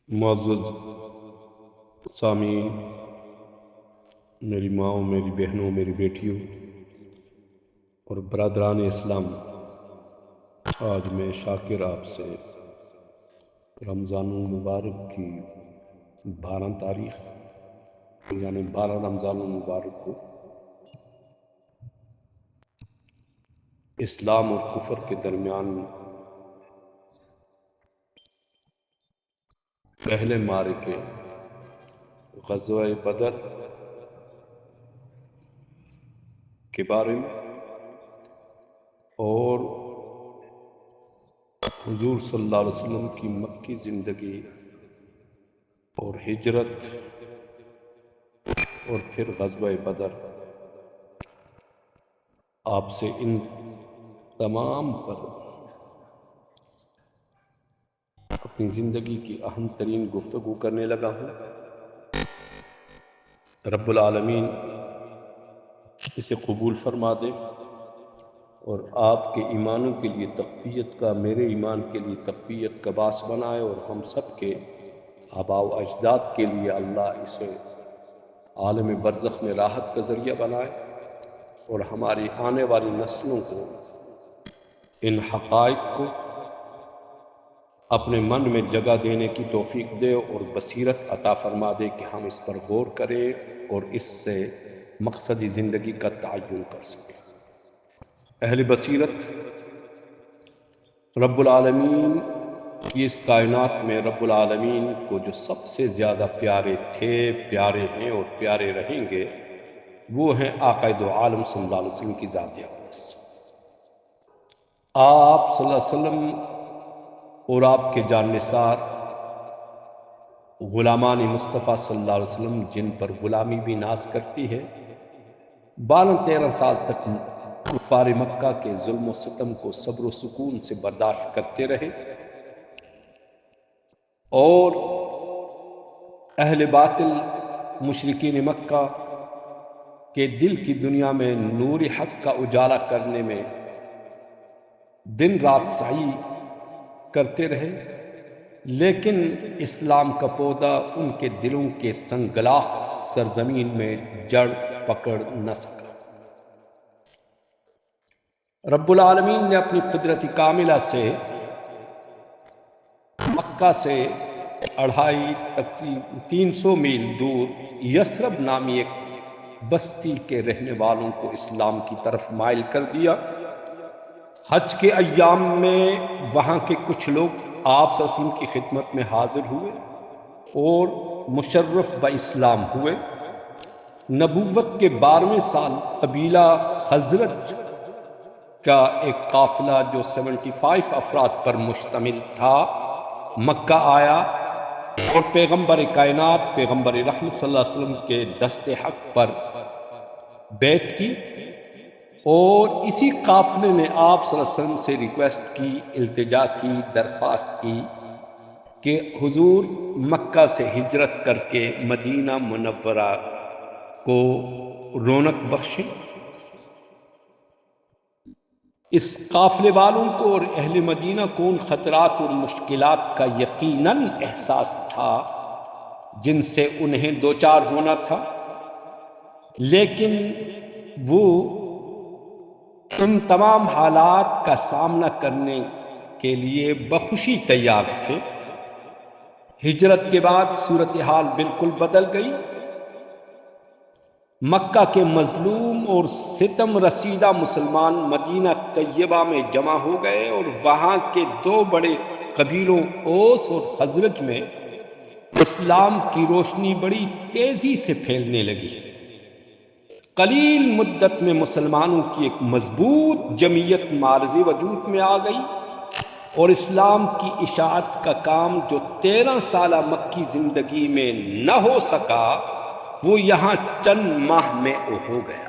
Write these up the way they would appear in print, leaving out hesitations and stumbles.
معزز سامعین، میری ماؤں، میری بہنوں، میری بیٹیوں اور برادران اسلام، آج میں شاکر آپ سے رمضان المبارک کی 12 تاریخ یعنی 12 رمضان المبارک کو اسلام اور کفر کے درمیان پہلے معرکے غزوہ بدر کے بارے میں اور حضور صلی اللہ علیہ وسلم کی مکی زندگی اور ہجرت اور پھر غزوہ بدر، آپ سے ان تمام پر اپنی زندگی کی اہم ترین گفتگو کرنے لگا ہوں۔ رب العالمین اسے قبول فرما دے اور آپ کے ایمانوں کے لیے تقویت کا، میرے ایمان کے لیے تقویت کا باعث بنائے، اور ہم سب کے آباء و اجداد کے لیے اللہ اسے عالم برزخ میں راحت کا ذریعہ بنائے، اور ہماری آنے والی نسلوں کو ان حقائق کو اپنے من میں جگہ دینے کی توفیق دے اور بصیرت عطا فرما دے کہ ہم اس پر غور کریں اور اس سے مقصدی زندگی کا تعین کر سکیں۔ اہل بصیرت، رب العالمین کی اس کائنات میں رب العالمین کو جو سب سے زیادہ پیارے تھے، پیارے ہیں اور پیارے رہیں گے، وہ ہیں آقا دو عالم صلی اللہ علیہ وسلم کی ذات اقدس۔ آپ صلی اللہ علیہ وسلم اور آپ کے جان نثار غلامان مصطفیٰ صلی اللہ علیہ وسلم، جن پر غلامی بھی ناز کرتی ہے، 12-13 سال تک کفار مکہ کے ظلم و ستم کو صبر و سکون سے برداشت کرتے رہے، اور اہل باطل مشرکین مکہ کے دل کی دنیا میں نور حق کا اجالا کرنے میں دن رات سعی کرتے رہے، لیکن اسلام کا پودا ان کے دلوں کے سنگلاخ سرزمین میں جڑ پکڑ نہ سکا۔ رب العالمین نے اپنی قدرت کاملہ سے مکہ سے 300 میل دور یثرب نامی ایک بستی کے رہنے والوں کو اسلام کی طرف مائل کر دیا۔ حج کے ایام میں وہاں کے کچھ لوگ آپ صلی اللہ علیہ وسلم کی خدمت میں حاضر ہوئے اور مشرف اسلام ہوئے۔ نبوت کے 12ویں سال قبیلہ خزرج کا ایک قافلہ جو 75 افراد پر مشتمل تھا مکہ آیا اور پیغمبر کائنات، پیغمبر رحمت صلی اللہ علیہ وسلم کے دست حق پر بیعت کی، اور اسی قافلے نے آپ صلی اللہ علیہ وسلم سے ریکویسٹ کی، التجا کی، درخواست کی کہ حضور مکہ سے ہجرت کر کے مدینہ منورہ کو رونق بخشیں۔ اس قافلے والوں کو اور اہل مدینہ کو ان خطرات اور مشکلات کا یقیناً احساس تھا جن سے انہیں دوچار ہونا تھا، لیکن وہ ان تمام حالات کا سامنا کرنے کے لیے بخوشی تیار تھے۔ ہجرت کے بعد صورتحال بالکل بدل گئی۔ مکہ کے مظلوم اور ستم رسیدہ مسلمان مدینہ طیبہ میں جمع ہو گئے، اور وہاں کے 2 بڑے قبیلوں اوس اور خزرج میں اسلام کی روشنی بڑی تیزی سے پھیلنے لگی۔ قلیل مدت میں مسلمانوں کی ایک مضبوط جمعیت معرض وجود میں آ گئی، اور اسلام کی اشاعت کا کام جو 13 سالہ مکی زندگی میں نہ ہو سکا، وہ یہاں چند ماہ میں ہو گیا۔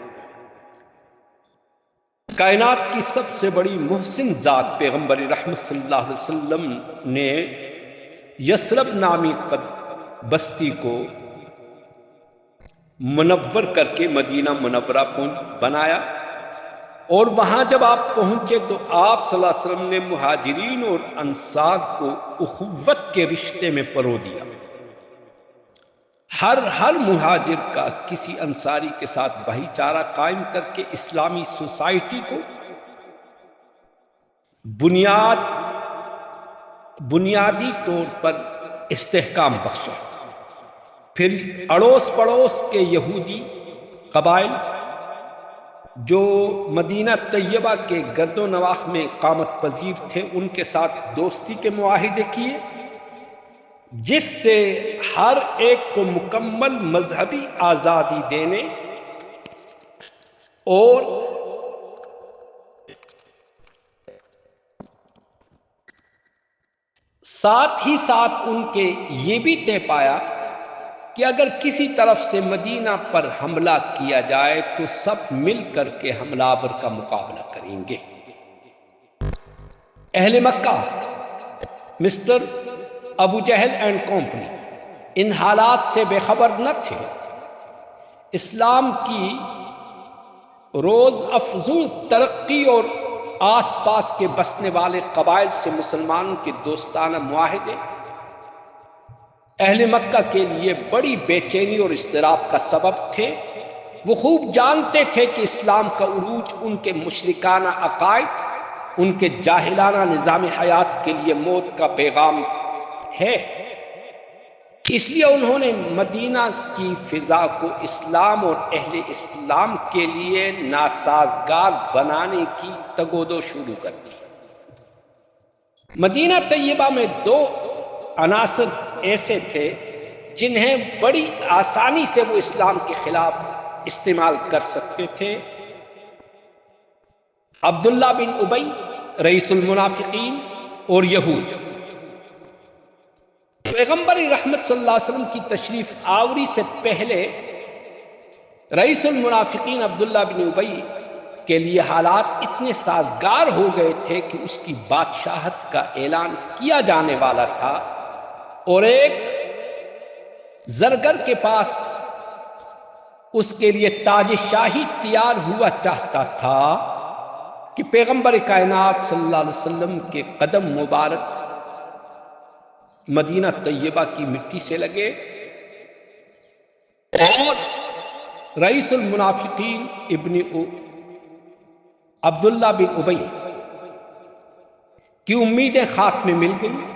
کائنات کی سب سے بڑی محسن ذات پیغمبر رحمت صلی اللہ علیہ وسلم نے یثرب نامی بستی کو منور کر کے مدینہ منورہ کو بنایا، اور وہاں جب آپ پہنچے تو آپ صلی اللہ علیہ وسلم نے مہاجرین اور انصار کو اخوت کے رشتے میں پرو دیا۔ ہر مہاجر کا کسی انصاری کے ساتھ بھائی چارہ قائم کر کے اسلامی سوسائٹی کو بنیادی طور پر استحکام بخشا۔ پھر اڑوس پڑوس کے یہودی قبائل جو مدینہ طیبہ کے گرد و نواح میں اقامت پذیر تھے، ان کے ساتھ دوستی کے معاہدے کیے، جس سے ہر ایک کو مکمل مذہبی آزادی دینے اور ساتھ ہی ساتھ ان کے یہ بھی طے پایا کہ اگر کسی طرف سے مدینہ پر حملہ کیا جائے تو سب مل کر کے حملہ آور کا مقابلہ کریں گے۔ اہل مکہ، مسٹر ابو جہل اینڈ کمپنی ان حالات سے بے خبر نہ تھے۔ اسلام کی روز افزوں ترقی اور آس پاس کے بسنے والے قبائل سے مسلمانوں کے دوستانہ معاہدے اہل مکہ کے لیے بڑی بے چینی اور اضطراب کا سبب تھے۔ وہ خوب جانتے تھے کہ اسلام کا عروج ان کے مشرکانہ عقائد، ان کے جاہلانہ نظام حیات کے لیے موت کا پیغام ہے۔ اس لیے انہوں نے مدینہ کی فضا کو اسلام اور اہل اسلام کے لیے ناسازگار بنانے کی تگودو شروع کر دی۔ مدینہ طیبہ میں دو عناصر ایسے تھے جنہیں بڑی آسانی سے وہ اسلام کے خلاف استعمال کر سکتے تھے: عبداللہ بن ابی رئیس المنافقین اور یہود۔ پیغمبر رحمت صلی اللہ علیہ وسلم کی تشریف آوری سے پہلے رئیس المنافقین عبداللہ بن ابی کے لیے حالات اتنے سازگار ہو گئے تھے کہ اس کی بادشاہت کا اعلان کیا جانے والا تھا، اور ایک زرگر کے پاس اس کے لیے تاج شاہی تیار ہوا چاہتا تھا کہ پیغمبر کائنات صلی اللہ علیہ وسلم کے قدم مبارک مدینہ طیبہ کی مٹی سے لگے اور رئیس المنافقین عبداللہ بن ابی کی امیدیں خاک میں مل گئیں۔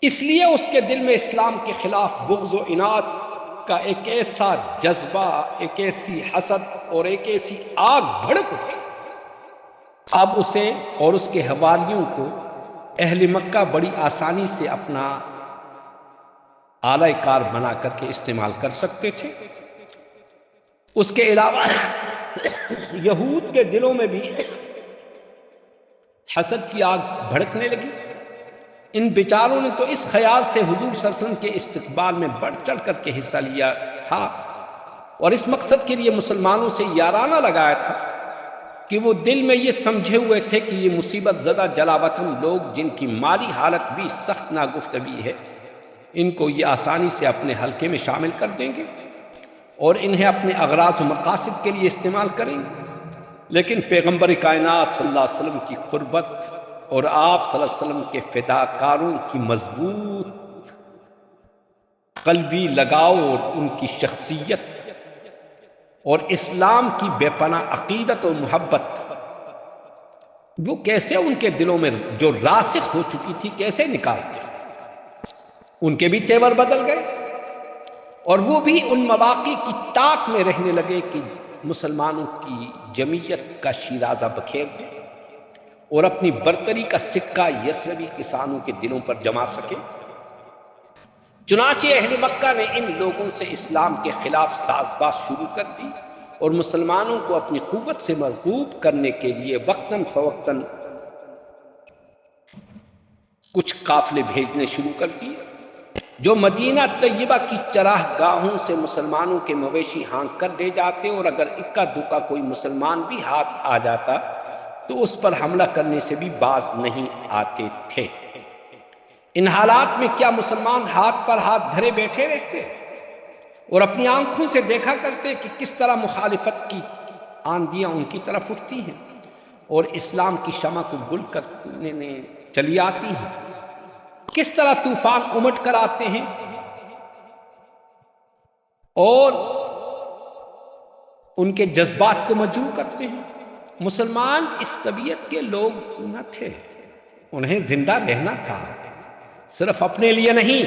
اس لیے اس کے دل میں اسلام کے خلاف بغض و عناد کا ایک ایسا جذبہ، ایک ایسی حسد اور ایک ایسی آگ بھڑک اٹھی۔ اب اسے اور اس کے حواریوں کو اہل مکہ بڑی آسانی سے اپنا آلہ کار بنا کر کے استعمال کر سکتے تھے۔ اس کے علاوہ یہود کے دلوں میں بھی حسد کی آگ بھڑکنے لگی۔ ان بیچاروں نے تو اس خیال سے حضور صلی اللہ علیہ وسلم کے استقبال میں بڑھ چڑھ کر کے حصہ لیا تھا اور اس مقصد کے لیے مسلمانوں سے یارانہ لگایا تھا کہ وہ دل میں یہ سمجھے ہوئے تھے کہ یہ مصیبت زدہ جلا وطن لوگ، جن کی مالی حالت بھی سخت ناگفتگی ہے، ان کو یہ آسانی سے اپنے حلقے میں شامل کر دیں گے اور انہیں اپنے اغراض و مقاصد کے لیے استعمال کریں گے۔ لیکن پیغمبر کائنات صلی اللہ علیہ وسلم کی قربت اور آپ صلی اللہ علیہ وسلم کے فداکاروں کی مضبوط قلبی لگاؤ اور ان کی شخصیت اور اسلام کی بے پناہ عقیدت اور محبت، وہ کیسے ان کے دلوں میں جو راسخ ہو چکی تھی کیسے نکالتے؟ ان کے بھی تیور بدل گئے اور وہ بھی ان مواقع کی تاک میں رہنے لگے کہ مسلمانوں کی جمعیت کا شیرازہ بکھیر دے اور اپنی برتری کا سکہ یثربی کسانوں کے دلوں پر جما سکے۔ چنانچہ اہل مکہ نے ان لوگوں سے اسلام کے خلاف ساز باز شروع کر دی اور مسلمانوں کو اپنی قوت سے مرغوب کرنے کے لیے وقتاً فوقتاً کچھ قافلے بھیجنے شروع کر دیے جو مدینہ طیبہ کی چراہ گاہوں سے مسلمانوں کے مویشی ہانک کر لے جاتے، اور اگر اکا دکا کوئی مسلمان بھی ہاتھ آ جاتا تو اس پر حملہ کرنے سے بھی باز نہیں آتے تھے۔ ان حالات میں کیا مسلمان ہاتھ پر ہاتھ دھرے بیٹھے رہتے اور اپنی آنکھوں سے دیکھا کرتے کہ کس طرح مخالفت کی آندیاں ان کی طرف اٹھتی ہیں اور اسلام کی شمع کو گل کرنے چلی آتی ہیں، کس طرح طوفان امٹ کر آتے ہیں اور ان کے جذبات کو مجروح کرتے ہیں۔ مسلمان اس طبیعت کے لوگ نہ تھے، انہیں زندہ رہنا تھا، صرف اپنے لیے نہیں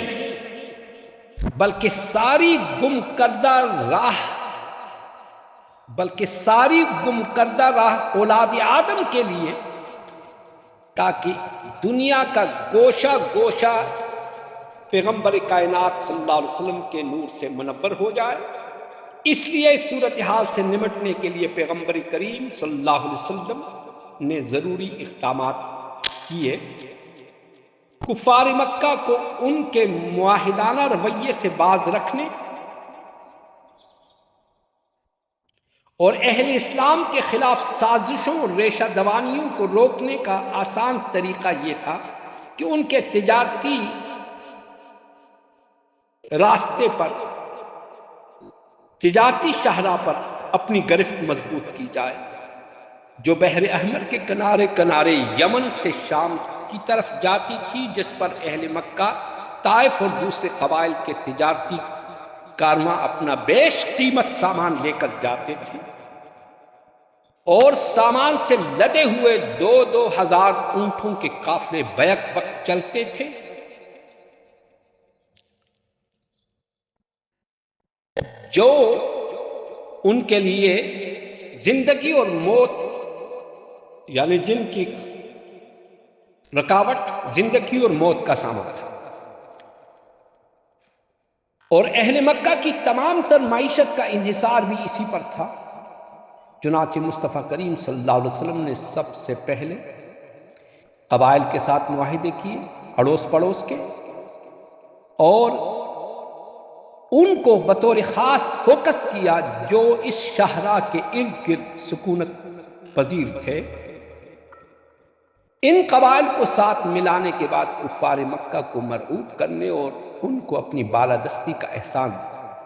بلکہ ساری گم کردہ راہ اولاد آدم کے لیے، تاکہ دنیا کا گوشہ گوشہ پیغمبر کائنات صلی اللہ علیہ وسلم کے نور سے منور ہو جائے۔ اس لیے اس صورتحال سے نمٹنے کے لیے پیغمبر کریم صلی اللہ علیہ وسلم نے ضروری اقدامات کیے۔ کفار مکہ کو ان کے معاہدانہ رویے سے باز رکھنے اور اہل اسلام کے خلاف سازشوں اور ریشہ دوانیوں کو روکنے کا آسان طریقہ یہ تھا کہ ان کے تجارتی راستے پر، تجارتی شاہراہ پر اپنی گرفت مضبوط کی جائے، جو بحر احمر کے کنارے کنارے یمن سے شام کی طرف جاتی تھی، جس پر اہل مکہ، طائف اور دوسرے قبائل کے تجارتی کارواں اپنا بیش قیمت سامان لے کر جاتے تھے اور سامان سے لدے ہوئے 2,000 اونٹوں کے قافلے بیک وقت چلتے تھے۔ جو ان کے لیے زندگی اور موت، یعنی جن کی رکاوٹ زندگی اور موت کا سامان تھا، اور اہل مکہ کی تمام تر معیشت کا انحصار بھی اسی پر تھا۔ چنانچہ مصطفیٰ کریم صلی اللہ علیہ وسلم نے سب سے پہلے قبائل کے ساتھ معاہدے کیے، اڑوس پڑوس کے، اور ان کو بطور خاص فوکس کیا جو اس شاہراہ کے ارد گرد سکونت پذیر تھے۔ ان قبائل کو ساتھ ملانے کے بعد کفار مکہ کو مرعوب کرنے اور ان کو اپنی بالادستی کا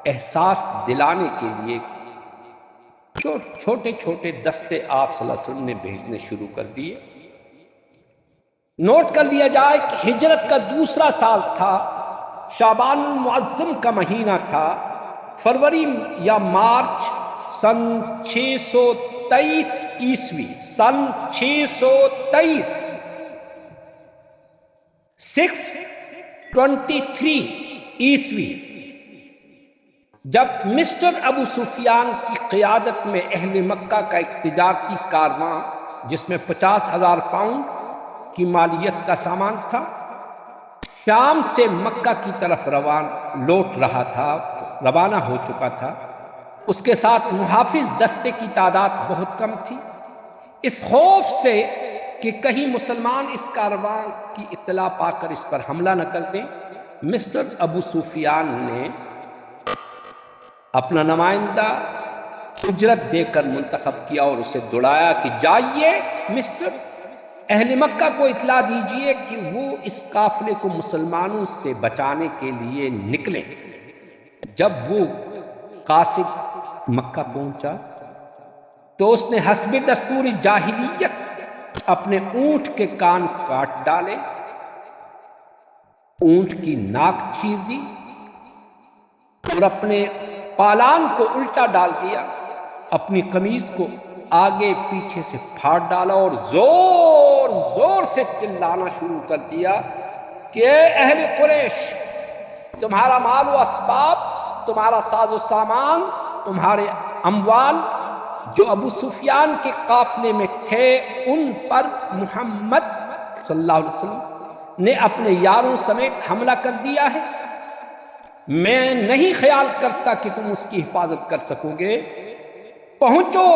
احساس دلانے کے لیے چھوٹے چھوٹے دستے آپ صلی اللہ علیہ وسلم نے بھیجنے شروع کر دیے۔ نوٹ کر لیا جائے کہ ہجرت کا دوسرا سال تھا، شعبان المعظم کا مہینہ تھا، فروری یا مارچ سن 623 عیسوی، سن 623 623 عیسوی، جب مسٹر ابو سفیان کی قیادت میں اہل مکہ کا ایک تجارتی کارواں جس میں 50,000 پاؤنڈ کی مالیت کا سامان تھا، شام سے مکہ کی طرف روانہ ہو چکا تھا، اس کے ساتھ محافظ دستے کی تعداد بہت کم تھی۔ اس خوف سے کہ کہیں مسلمان اس کارواں کی اطلاع پا کر اس پر حملہ نہ کر دیں، مسٹر ابو سفیان نے اپنا نمائندہ اجرت دے کر منتخب کیا اور اسے دوڑایا کہ جائیے مسٹر، اہل مکہ کو اطلاع دیجئے کہ وہ اس قافلے کو مسلمانوں سے بچانے کے لیے نکلیں۔ جب وہ قاصد مکہ پہنچا تو اس نے حسب دستور جاہلیت اپنے اونٹ کے کان کاٹ ڈالے، اونٹ کی ناک چیر دی اور اپنے پالان کو الٹا ڈال دیا، اپنی قمیض کو آگے پیچھے سے پھاڑ ڈالا اور زور زور سے چلانا شروع کر دیا کہ اے اہل قریش، تمہارا مال و اسباب، تمہارا ساز و سامان، تمہارے اموال جو ابو سفیان کے قافلے میں تھے، ان پر محمد صلی اللہ علیہ وسلم نے اپنے یاروں سمیت حملہ کر دیا ہے۔ میں نہیں خیال کرتا کہ تم اس کی حفاظت کر سکو گے، پہنچو،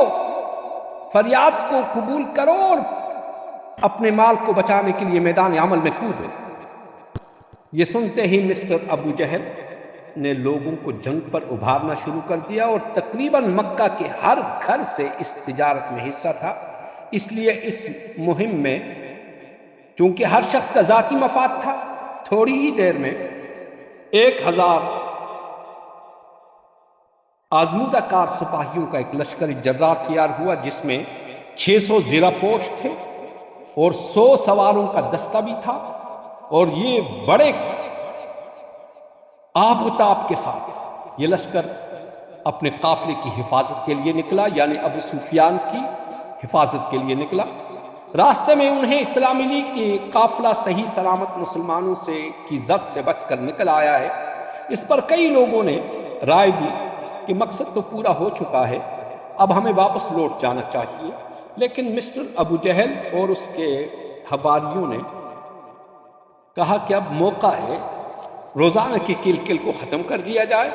فریاد کو قبول کرو اور اپنے مال کو بچانے کے لیے میدان عمل میں کودو۔ یہ سنتے ہی مسٹر ابو جہل نے لوگوں کو جنگ پر ابھارنا شروع کر دیا اور تقریباً مکہ کے ہر گھر سے اس تجارت میں حصہ تھا۔ اس لیے اس مہم میں چونکہ ہر شخص کا ذاتی مفاد تھا، تھوڑی ہی دیر میں 1,000 آزمودہ کار سپاہیوں کا ایک لشکری جرار تیار ہوا جس میں 600 زیرہ پوش تھے اور 100 سواروں کا دستہ بھی تھا، اور یہ بڑے آب و تاب کے ساتھ یہ لشکر اپنے قافلے کی حفاظت کے لیے نکلا، یعنی ابو سفیان کی حفاظت کے لیے نکلا۔ راستے میں انہیں اطلاع ملی کہ قافلہ صحیح سلامت مسلمانوں سے کی زد سے بچ کر نکل آیا ہے۔ اس پر کئی لوگوں نے رائے دی کہ مقصد تو پورا ہو چکا ہے، اب ہمیں واپس لوٹ جانا چاہیے، لیکن مسٹر ابو جہل اور اس کے حواریوں نے کہا کہ اب موقع ہے، روزانہ کی کل کو ختم کر دیا جائے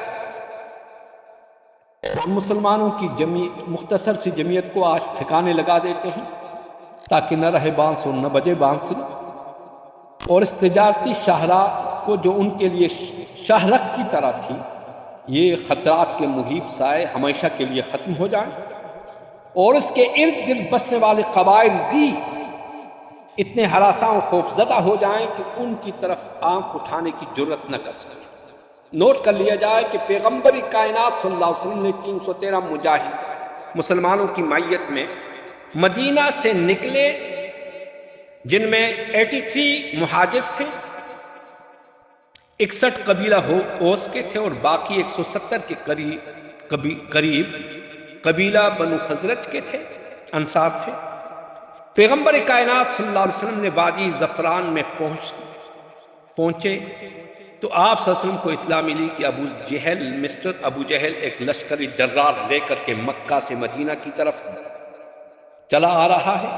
اور مسلمانوں کی مختصر سی جمعیت کو آج ٹھکانے لگا دیتے ہیں تاکہ نہ رہے بانس اور نہ بجے بانسری، اور اس تجارتی شاہراہ کو جو ان کے لیے شاہرخ کی طرح تھی، یہ خطرات کے محیط سائے ہمیشہ کے لیے ختم ہو جائیں، اور اس کے ارد گرد بسنے والے قبائل بھی اتنے ہراساں و خوف زدہ ہو جائیں کہ ان کی طرف آنکھ اٹھانے کی جرت نہ کر سکیں۔ نوٹ کر لیا جائے کہ پیغمبر کائنات صلی اللہ علیہ وسلم نے 313 مجاہد مسلمانوں کی معیت میں مدینہ سے نکلے، جن میں 83 مہاجر تھے، 61 قبیلہ اوس کے تھے، اور باقی 170 کے قریب قبیلہ بنو خزرج کے تھے، انصار تھے۔ پیغمبر کائنات صلی اللہ علیہ وسلم نے وادی زفران میں پہنچے تو آپ صلی اللہ علیہ وسلم کو اطلاع ملی کہ مسٹر ابو جہل ایک لشکری جرار لے کر کے مکہ سے مدینہ کی طرف چلا آ رہا ہے۔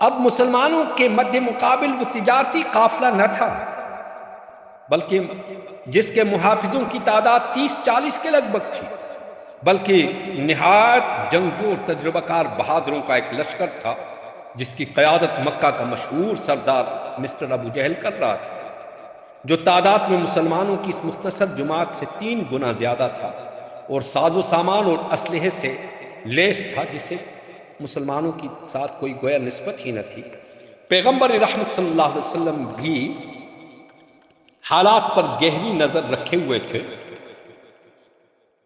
اب مسلمانوں کے مد مقابل وہ تجارتی قافلہ نہ تھا، بلکہ جس کے محافظوں کی تعداد 30-40 کے لگ بھگ تھی، بلکہ نہایت جنگجو اور تجربہ کار بہادروں کا ایک لشکر تھا جس کی قیادت مکہ کا مشہور سردار مسٹر ابو جہل کر رہا تھا، جو تعداد میں مسلمانوں کی اس مختصر جماعت سے 3 گنا زیادہ تھا اور ساز و سامان اور اسلحے سے لیس تھا، جسے مسلمانوں کے ساتھ کوئی گویا نسبت ہی نہ تھی۔ پیغمبر رحمت صلی اللہ علیہ وسلم بھی حالات پر گہری نظر رکھے ہوئے تھے۔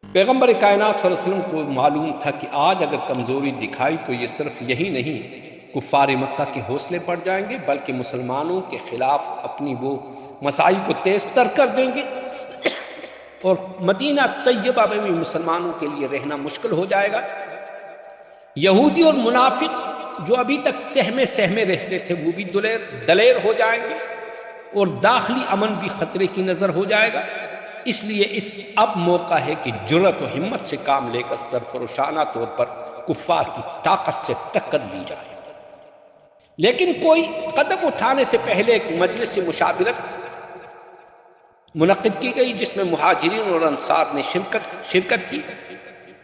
پیغمبر کائنات صلی اللہ علیہ وسلم کو معلوم تھا کہ آج اگر کمزوری دکھائی تو یہ صرف یہی نہیں کفار مکہ کے حوصلے پڑ جائیں گے، بلکہ مسلمانوں کے خلاف اپنی وہ مساعی کو تیز تر کر دیں گے اور مدینہ طیبہ میں بھی مسلمانوں کے لیے رہنا مشکل ہو جائے گا۔ یہودی اور منافق جو ابھی تک سہمے رہتے تھے وہ بھی دلیر ہو جائیں گے اور داخلی امن بھی خطرے کی نظر ہو جائے گا۔ اس لیے اب موقع ہے کہ جرأت و ہمت سے کام لے کر سرفروشانہ طور پر کفار کی طاقت سے ٹکر لی جائے۔ لیکن کوئی قدم اٹھانے سے پہلے ایک مجلس مشاورت منعقد کی گئی جس میں مہاجرین اور انصار نے شرکت کی۔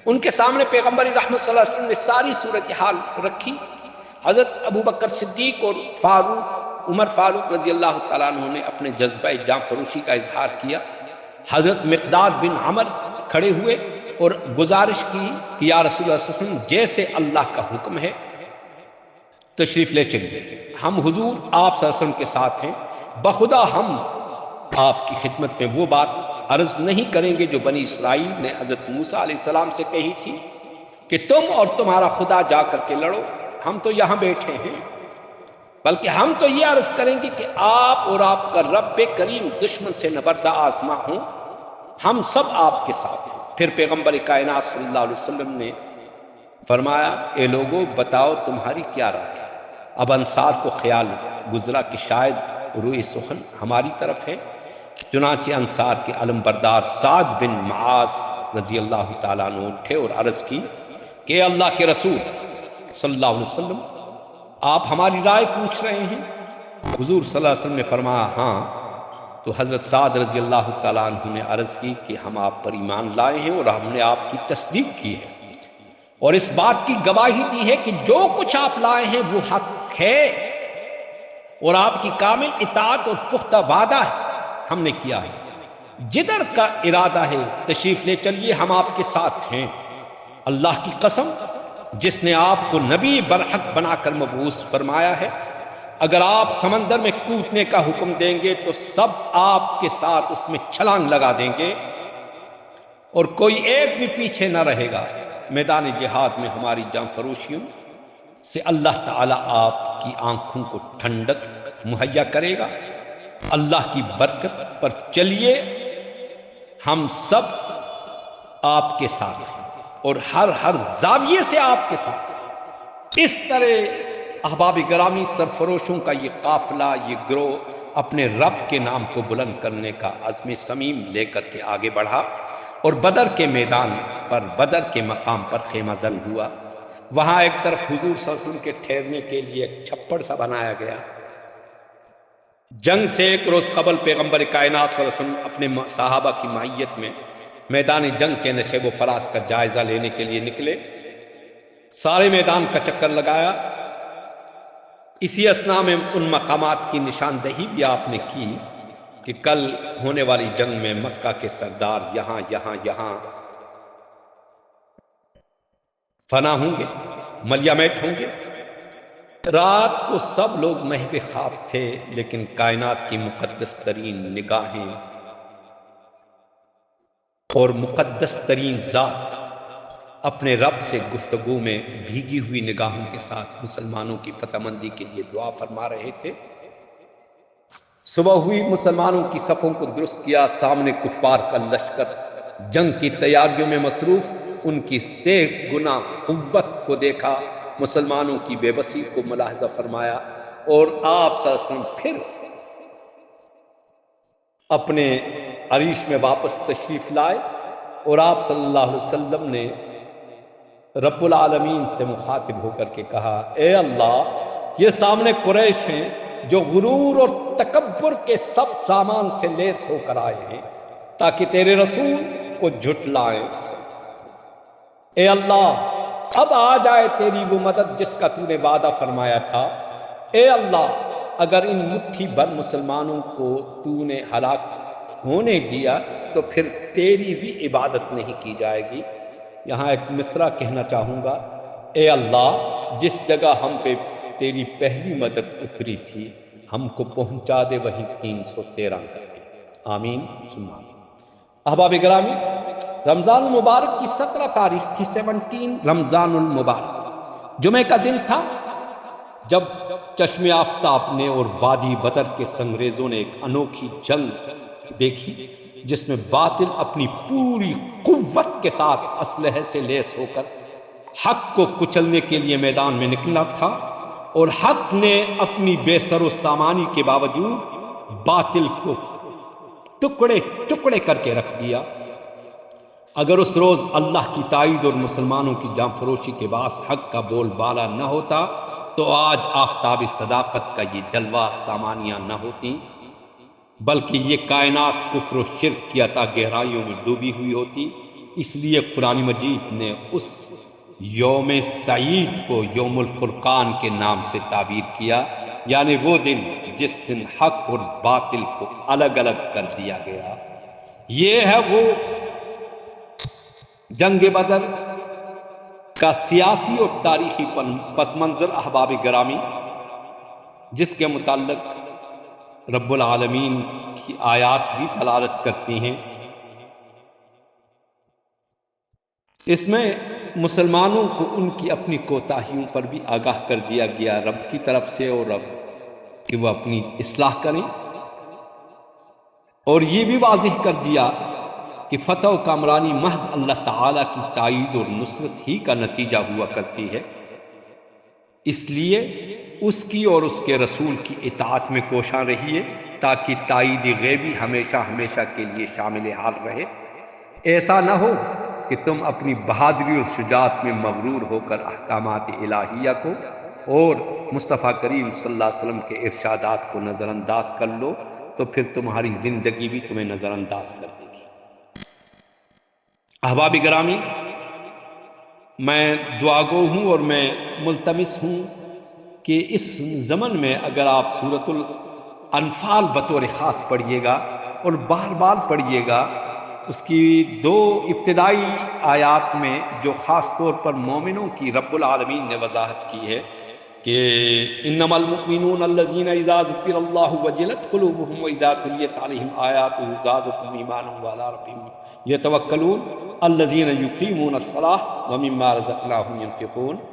ان کے سامنے پیغمبر رحمت صلی اللہ علیہ وسلم نے ساری صورتحال رکھی۔ حضرت ابو بکر صدیق اور عمر فاروق رضی اللہ تعالیٰ عنہ نے اپنے جذبہ جاں فروشی کا اظہار کیا۔ حضرت مقداد بن عمر کھڑے ہوئے اور گزارش کی کہ یا رسول اللہ صلی اللہ علیہ وسلم، جیسے اللہ کا حکم ہے تشریف لے چلیے، ہم حضور آپ صلی اللہ علیہ وسلم کے ساتھ ہیں، بخدا ہم آپ کی خدمت میں وہ بات عرض نہیں کریں گے جو بنی اسرائیل نے حضرت موسیٰ علیہ السلام سے کہی تھی کہ تم اور تمہارا خدا جا کر کے لڑو، ہم تو یہاں بیٹھے ہیں، بلکہ ہم تو یہ عرض کریں گے کہ آپ اور آپ کا رب کریم دشمن سے نبردہ آزما ہوں، ہم سب آپ کے ساتھ ہیں۔ پھر پیغمبر کائنات صلی اللہ علیہ وسلم نے فرمایا، اے لوگو بتاؤ تمہاری کیا رائے ہے؟ اب انصار کو خیال گزرا کہ شاید روئے سخن ہماری طرف ہے، چنانچہ انصار کے علم بردار سعد بن معاذ رضی اللہ تعالیٰ عنہ اٹھے اور عرض کی کہ اللہ کے رسول صلی اللہ علیہ وسلم، آپ ہماری رائے پوچھ رہے ہیں؟ حضور صلی اللہ علیہ وسلم نے فرمایا ہاں۔ تو حضرت سعد رضی اللہ تعالیٰ عنہ نے عرض کی کہ ہم آپ پر ایمان لائے ہیں اور ہم نے آپ کی تصدیق کی ہے اور اس بات کی گواہی دی ہے کہ جو کچھ آپ لائے ہیں وہ حق ہے اور آپ کی کامل اطاعت اور پختہ وعدہ ہے، ہم نے کیا ہے، جدھر کا ارادہ ہے تشریف لے چلیے، ہم آپ کے ساتھ ہیں۔ اللہ کی قسم جس نے آپ کو نبی برحق بنا کر مبعوث فرمایا ہے، اگر آپ سمندر میں کودنے کا حکم دیں گے تو سب آپ کے ساتھ اس میں چھلانگ لگا دیں گے اور کوئی ایک بھی پیچھے نہ رہے گا۔ میدان جہاد میں ہماری جان فروشیوں سے اللہ تعالیٰ آپ کی آنکھوں کو ٹھنڈک مہیا کرے گا۔ اللہ کی برکت پر چلیے، ہم سب آپ کے ساتھ ہیں اور ہر زاویے سے آپ کے ساتھ ہیں۔ اس طرح احباب گرامی، سرفروشوں کا یہ قافلہ، یہ گروہ اپنے رب کے نام کو بلند کرنے کا عزم صمیم لے کر کے آگے بڑھا اور بدر کے میدان پر، بدر کے مقام پر خیمہ زن ہوا۔ وہاں ایک طرف حضور صلی اللہ علیہ وسلم کے ٹھہرنے کے لیے ایک چھپڑ سا بنایا گیا۔ جنگ سے ایک روز قبل پیغمبر کائنات صلی اللہ علیہ وسلم اپنے صحابہ کی معیت میں میدان جنگ کے نشیب و فراز کا جائزہ لینے کے لیے نکلے۔ سارے میدان کا چکر لگایا۔ اسی اثناء میں ان مقامات کی نشاندہی بھی آپ نے کی کہ کل ہونے والی جنگ میں مکہ کے سردار یہاں یہاں یہاں فنا ہوں گے، ملیامیٹ ہوں گے۔ رات کو سب لوگ محو خواب تھے، لیکن کائنات کی مقدس ترین نگاہیں اور مقدس ترین ذات اپنے رب سے گفتگو میں بھیگی ہوئی نگاہوں کے ساتھ مسلمانوں کی فتح مندی کے لیے دعا فرما رہے تھے۔ صبح ہوئی، مسلمانوں کی صفوں کو درست کیا، سامنے کفار کا لشکر جنگ کی تیاریوں میں مصروف، ان کی 100 گنا قوت کو دیکھا، مسلمانوں کی بے بسی کو ملاحظہ فرمایا، اور آپ صلی اللہ علیہ وسلم پھر اپنے عریش میں واپس تشریف لائے، اور آپ صلی اللہ علیہ وسلم نے رب العالمین سے مخاطب ہو کر کے کہا، اے اللہ، یہ سامنے قریش ہیں جو غرور اور تکبر کے سب سامان سے لیس ہو کر آئے ہیں تاکہ تیرے رسول کو جھٹلائیں۔ اے اللہ، اب آ جائے تیری وہ مدد جس کا تو نے وعدہ فرمایا تھا۔ اے اللہ، اگر ان مٹھی بھر مسلمانوں کو تو نے ہلاک ہونے دیا تو پھر تیری بھی عبادت نہیں کی جائے گی۔ یہاں ایک مصرع کہنا چاہوں گا، اے اللہ، جس جگہ ہم پہ تیری پہلی مدد اتری تھی ہم کو پہنچا دے وہیں 313 کر کے۔ آمین ثم آمین۔ احباب گرامی، رمضان المبارک کی 17 تاریخ تھی، 17 رمضان المبارک، جمعے کا دن تھا، جب چشم آفتاب نے اور وادی بدر کے سنگریزوں نے ایک انوکھی جنگ دیکھی جس میں باطل اپنی پوری قوت کے ساتھ اسلحے سے لیس ہو کر حق کو کچلنے کے لیے میدان میں نکلا تھا، اور حق نے اپنی بے سر و سامانی کے باوجود باطل کو ٹکڑے ٹکڑے کر کے رکھ دیا۔ اگر اس روز اللہ کی تائید اور مسلمانوں کی جان فروشی کے باعث حق کا بول بالا نہ ہوتا تو آج آفتاب صداقت کا یہ جلوہ سامانیاں نہ ہوتی، بلکہ یہ کائنات کفر و شرک کی عطا گہرائیوں میں ڈوبی ہوئی ہوتی۔ اس لیے قرآن مجید نے اس یوم سعید کو یوم الفرقان کے نام سے تعبیر کیا، یعنی وہ دن جس دن حق اور باطل کو الگ الگ کر دیا گیا۔ یہ ہے وہ جنگ بدر کا سیاسی اور تاریخی پس منظر احباب گرامی، جس کے متعلق رب العالمین کی آیات بھی دلالت کرتی ہیں۔ اس میں مسلمانوں کو ان کی اپنی کوتاہیوں پر بھی آگاہ کر دیا گیا رب کی طرف سے، اور رب کہ وہ اپنی اصلاح کریں، اور یہ بھی واضح کر دیا کہ فتح و کامرانی محض اللہ تعالیٰ کی تائید اور نصرت ہی کا نتیجہ ہوا کرتی ہے۔ اس لیے اس کی اور اس کے رسول کی اطاعت میں کوشاں رہیے تاکہ تائید غیبی ہمیشہ ہمیشہ کے لیے شامل حال رہے۔ ایسا نہ ہو کہ تم اپنی بہادری اور شجاعت میں مغرور ہو کر احکامات الہیہ کو اور مصطفیٰ کریم صلی اللہ علیہ وسلم کے ارشادات کو نظر انداز کر لو، تو پھر تمہاری زندگی بھی تمہیں نظر انداز کر دے گی۔ احباب گرامی، میں دعاگو ہوں اور میں ملتمس ہوں کہ اس زمن میں اگر آپ سورۃ الانفال بطور خاص پڑھیے گا اور بار بار پڑھیے گا، اس کی 2 ابتدائی آیات میں جو خاص طور پر مومنوں کی رب العالمین نے وضاحت کی ہے کہ انما المؤمنون الذین اذا ذکر اللہ وجلت قلوبهم واذا تلیت علیہم آیاتہ زادتهم ایمانا وعلی ربہم یتوکلون الذین یقیمون الصلاۃ ومما رزقناہم ینفقون۔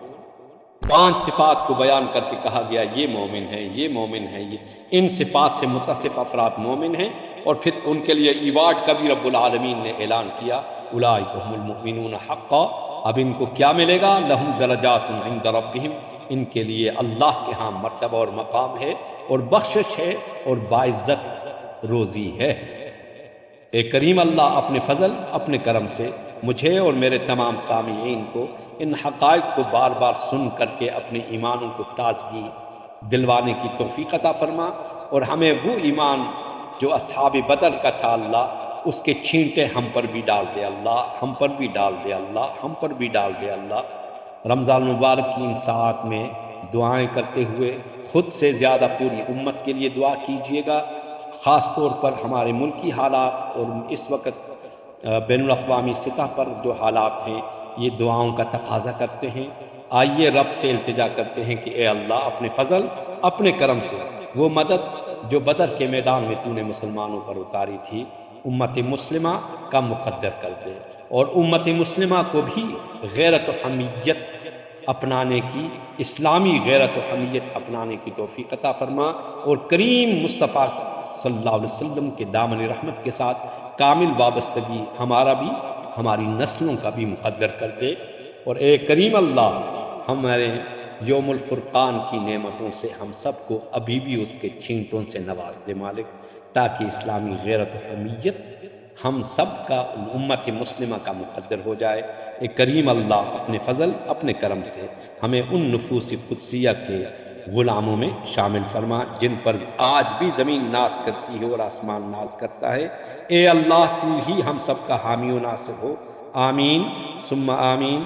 5 صفات کو بیان کر کے کہا گیا یہ مومن ہے، یہ مومن ہے، یہ ان صفات سے متصف افراد مومن ہیں، اور پھر ان کے لیے ایوارڈ کا بھی رب العالمین نے اعلان کیا، اولئک هم المؤمنون حقا۔ اب ان کو کیا ملے گا؟ لہم درجات عند ربہم، ان کے لیے اللہ کے ہاں مرتبہ اور مقام ہے، اور بخشش ہے، اور باعزت روزی ہے۔ اے کریم اللہ اپنے فضل اپنے کرم سے مجھے اور میرے تمام سامعین کو ان حقائق کو بار بار سن کر کے اپنے ایمانوں کو تازگی دلوانے کی توفیق عطا فرما، اور ہمیں وہ ایمان جو اصحاب بدر کا تھا اللہ، اس کے چھینٹے ہم پر بھی ڈال دے اللہ، ہم پر بھی ڈال دے اللہ، ہم پر بھی ڈال دے اللہ۔ رمضان مبارک کی ان ساعات میں دعائیں کرتے ہوئے خود سے زیادہ پوری امت کے لیے دعا کیجیے گا، خاص طور پر ہمارے ملکی حالات اور اس وقت بین الاقوامی سطح پر جو حالات ہیں یہ دعاؤں کا تقاضا کرتے ہیں۔ آئیے رب سے التجا کرتے ہیں کہ اے اللہ اپنے فضل اپنے کرم سے وہ مدد جو بدر کے میدان میں تو نے مسلمانوں پر اتاری تھی امت مسلمہ کا مقدر کر دے، اور امت مسلمہ کو بھی غیرت و حمیت اپنانے کی، اسلامی غیرت و حمیت اپنانے کی توفیق عطا فرما، اور کریم مصطفیٰ صلی اللہ علیہ وسلم کے دامن رحمت کے ساتھ کامل وابستگی ہمارا بھی ہماری نسلوں کا بھی مقدر کر دے۔ اور اے کریم اللہ ہمارے یوم الفرقان کی نعمتوں سے ہم سب کو ابھی بھی اس کے چھینٹوں سے نواز دے مالک، تاکہ اسلامی غیرت و حمیت ہم سب کا امت مسلمہ کا مقدر ہو جائے۔ اے کریم اللہ اپنے فضل اپنے کرم سے ہمیں ان نفوس قدسیہ کے غلاموں میں شامل فرما جن پر آج بھی زمین ناز کرتی ہے اور آسمان ناز کرتا ہے۔ اے اللہ تو ہی ہم سب کا حامی و ناصر ہو، آمین ثم آمین۔